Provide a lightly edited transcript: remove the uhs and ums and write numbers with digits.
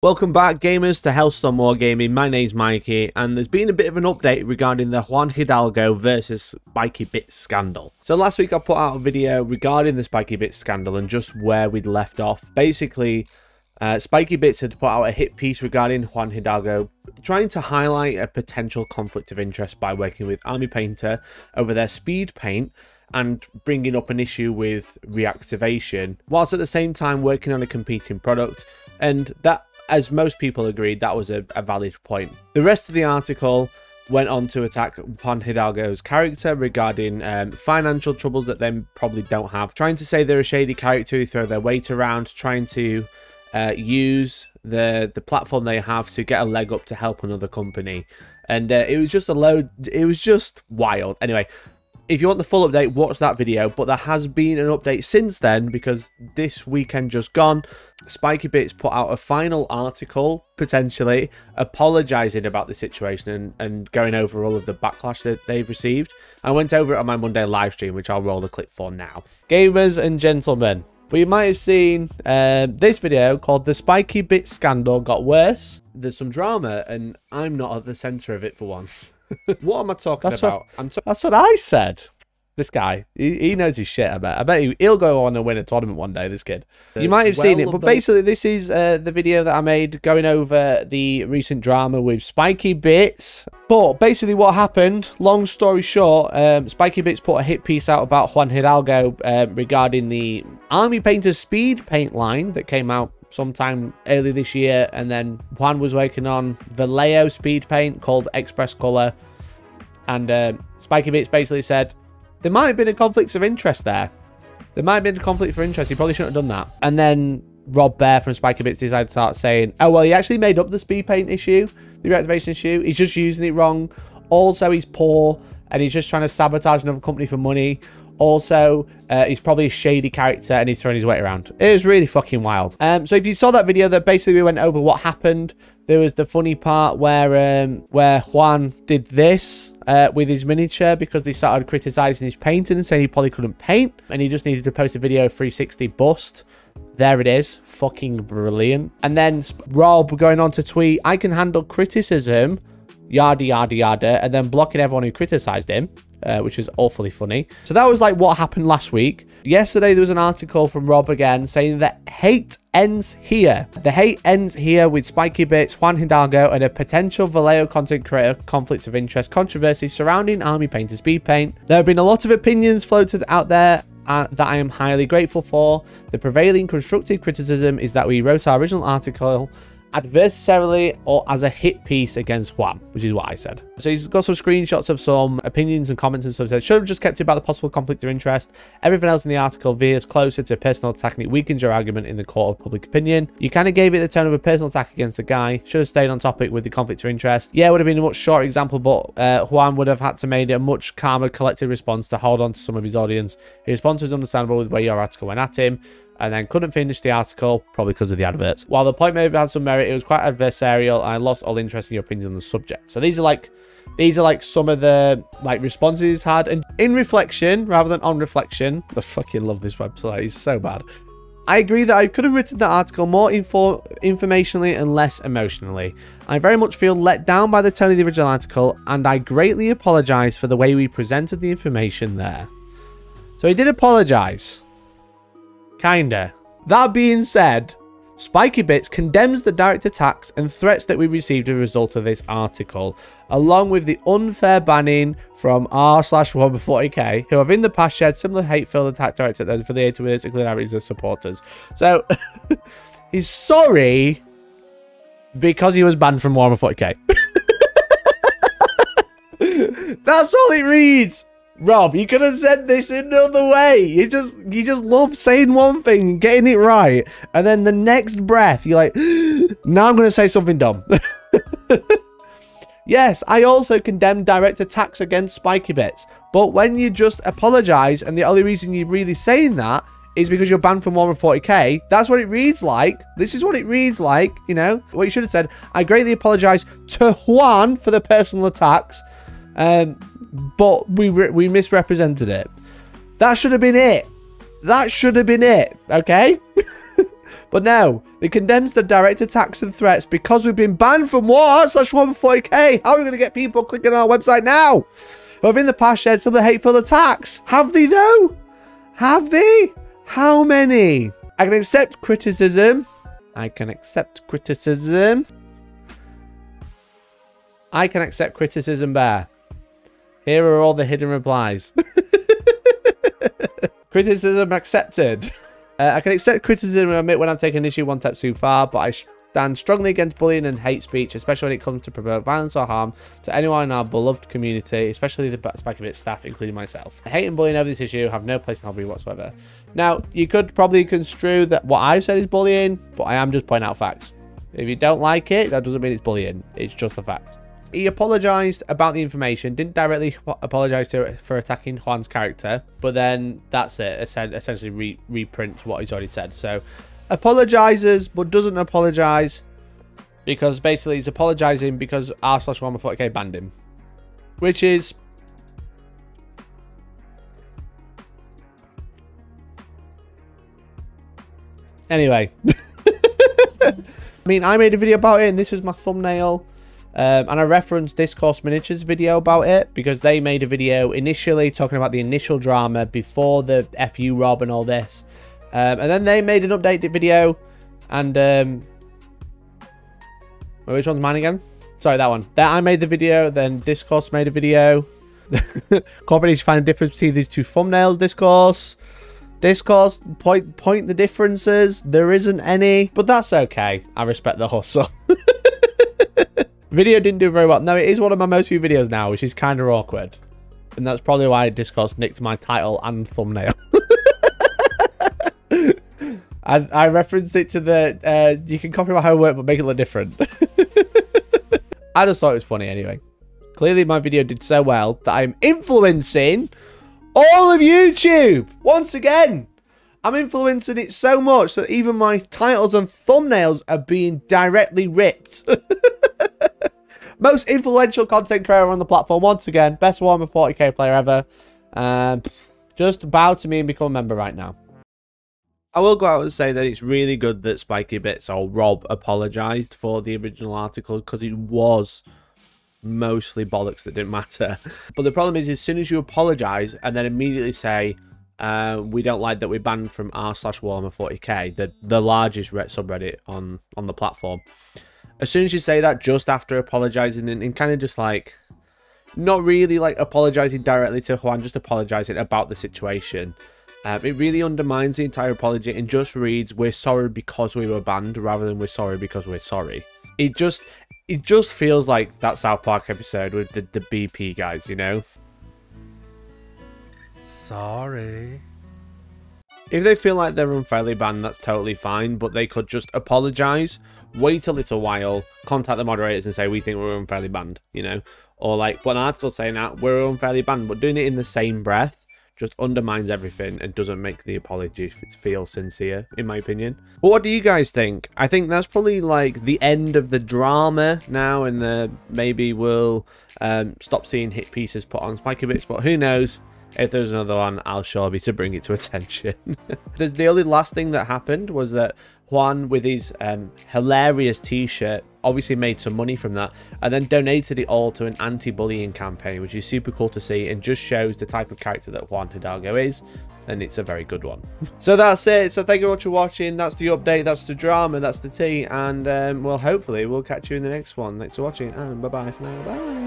Welcome back, gamers, to Hellstormwargaming. My name's Mikey, and there's been a bit of an update regarding the Juan Hidalgo versus Spikey Bits scandal. So last week I put out a video regarding the Spikey Bits scandal and just where we'd left off. Basically, Spikey Bits had put out a hit piece regarding Juan Hidalgo, trying to highlight a potential conflict of interest by working with Army Painter over their speed paint and bringing up an issue with reactivation, whilst at the same time working on a competing product. And that, as most people agreed, that was a valid point. The rest of the article went on to attack Juan Hidalgo's character regarding financial troubles that they probably don't have, trying to say they're a shady character who throw their weight around, trying to use the platform they have to get a leg up to help another company. And it was just it was just wild. Anyway, if you want the full update, watch that video. But there has been an update since then, because this weekend just gone, Spikey Bits put out a final article, potentially, apologising about the situation and going over all of the backlash that they've received. I went over it on my Monday live stream, which I'll roll the clip for now. Gamers and gentlemen, we might have seen this video called "The Spikey Bits Scandal Got Worse." There's some drama, and I'm not at the centre of it for once. What am I talking about? That's what I said. This guy, he knows his shit. I bet he'll go on and win a tournament one day, this kid. You might have seen it, but basically this is the video that I made going over the recent drama with Spikey Bits. But basically what happened, long story short, Spikey Bits put a hit piece out about Juan Hidalgo regarding the Army Painter speed paint line that came out sometime early this year, and then Juan was working on Vallejo speed paint called Express Color, and Spikey Bits basically said there might have been a conflict of interest there. There might have been a conflict of interest. He probably shouldn't have done that. And then Rob Bear from Spikey Bits decided to start saying, oh, well, he actually made up the speed paint issue, the reactivation issue. He's just using it wrong. Also, he's poor, and he's just trying to sabotage another company for money. Also, he's probably a shady character, and he's throwing his weight around. It was really fucking wild. So if you saw that video, that basically we went over what happened. There was the funny part where Juan did this with his miniature, because they started criticizing his painting and saying he probably couldn't paint, and he just needed to post a video 360 bust. There it is. Fucking brilliant. And then Rob going on to tweet, I can handle criticism, yada, yada, yada, and then blocking everyone who criticized him. Which is awfully funny. So that was like what happened last week. Yesterday there was an article from Rob again saying that hate ends here. The hate ends here with Spikey Bits, Juan Hidalgo, and a potential Vallejo content creator conflict of interest controversy surrounding Army Painter speed paint. There have been a lot of opinions floated out there that I am highly grateful for. The prevailing constructive criticism is that we wrote our original article adversarially or as a hit piece against Juan, which is what I said. So he's got some screenshots of some opinions and comments and stuff. He said, should have just kept it about the possible conflict of interest. Everything else in the article veers closer to a personal attack, and it weakens your argument in the court of public opinion. You kind of gave it the tone of a personal attack against the guy. Should have stayed on topic with the conflict of interest. Yeah, it would have been a much shorter example, but Juan would have had to made a much calmer, collected response to hold on to some of his audience. His response was understandable with where your article went at him, and then couldn't finish the article, probably because of the adverts. While the point may have had some merit, it was quite adversarial, and I lost all interest in your opinions on the subject. So these are like some of the responses he's had. And in reflection, rather than on reflection, I fucking love this website, it's so bad. I agree that I could have written that article more informationally and less emotionally. I very much feel let down by the tone of the original article, and I greatly apologise for the way we presented the information there. So he did apologise. Kinda. That being said, Spikey Bits condemns the direct attacks and threats that we received as a result of this article, along with the unfair banning from r/140k, who have in the past shared similar hate-filled attack directed at those affiliated with irregularities as supporters. So, he's sorry because he was banned from 140k. That's all it reads. Rob, you could have said this another way. You just love saying one thing and getting it right, and then the next breath you're like, now I'm going to say something dumb. Yes, I also condemn direct attacks against Spikey Bits, but when you just apologize and the only reason you're really saying that is because you're banned from 140k, that's what it reads like. This is what it reads like, you know. What you should have said, I greatly apologize to Juan for the personal attacks, but we misrepresented it. That should have been it. That should have been it, okay? But no, it condemns the direct attacks and threats because we've been banned from war/140k. How are we going to get people clicking on our website now? Who have in the past shared some of the hateful attacks? Have they though? Have they? How many? I can accept criticism. I can accept criticism. I can accept criticism, Bear. Here are all the hidden replies. Criticism accepted. I can accept criticism and admit when I'm taking issue one step too far, but I stand strongly against bullying and hate speech, especially when it comes to provoke violence or harm to anyone in our beloved community, especially the Spikey Bit staff, including myself. Hate and bullying over this issue have no place in hobby whatsoever. Now, you could probably construe that what I've said is bullying, but I am just pointing out facts. If you don't like it, that doesn't mean it's bullying. It's just a fact. He apologised about the information, didn't directly apologise for attacking Juan's character, but then that's it, essentially reprints what he's already said. So, apologises, but doesn't apologise, because basically he's apologising because r/140k banned him. Which is... Anyway. I mean, I made a video about it, and this was my thumbnail. And I referenced Discourse Miniatures video about it because they made a video initially talking about the initial drama before the FU Rob and all this. And then they made an updated video. And which one's mine again? Sorry, that one. I made the video, then Discourse made a video. Companies find a difference between these two thumbnails, Discourse, point the differences. There isn't any, but that's okay. I respect the hustle. Video didn't do very well. No, it is one of my most viewed videos now, which is kind of awkward. And that's probably why Discourse nicked my title and thumbnail. I referenced it to the, you can copy my homework, but make it look different. I just thought it was funny anyway. Clearly my video did so well that I'm influencing all of YouTube. Once again, I'm influencing it so much that even my titles and thumbnails are being directly ripped. Most influential content creator on the platform once again. Best Warhammer 40k player ever. Just bow to me and become a member right now. I will go out and say that it's really good that Spikey Bits or Rob apologised for the original article, because it was mostly bollocks that didn't matter. But the problem is, as soon as you apologise and then immediately say, we don't like that we're banned from r/Warhammer40k, the largest subreddit on the platform. As soon as you say that, just after apologising and kind of just like, not really like apologising directly to Juan, just apologising about the situation, it really undermines the entire apology and just reads, we're sorry because we were banned, rather than we're sorry because we're sorry. It just feels like that South Park episode with the BP guys, you know? Sorry. If they feel like they're unfairly banned, that's totally fine, but they could just apologise, wait a little while, contact the moderators and say, we think we're unfairly banned, you know? Or like, one article saying that we're unfairly banned, but doing it in the same breath just undermines everything and doesn't make the apology feel sincere, in my opinion. But what do you guys think? I think that's probably like the end of the drama now, and maybe we'll stop seeing hit pieces put on Spikey Bits, but who knows? If there's another one, I'll sure be to bring it to attention. The only last thing that happened was that Juan, with his hilarious t-shirt, obviously made some money from that, and then donated it all to an anti-bullying campaign, which is super cool to see and just shows the type of character that Juan Hidalgo is, and it's a very good one. So that's it. So thank you very much for watching. That's the update, that's the drama, that's the tea, and well, hopefully we'll catch you in the next one. Thanks for watching, and bye-bye for now. Bye.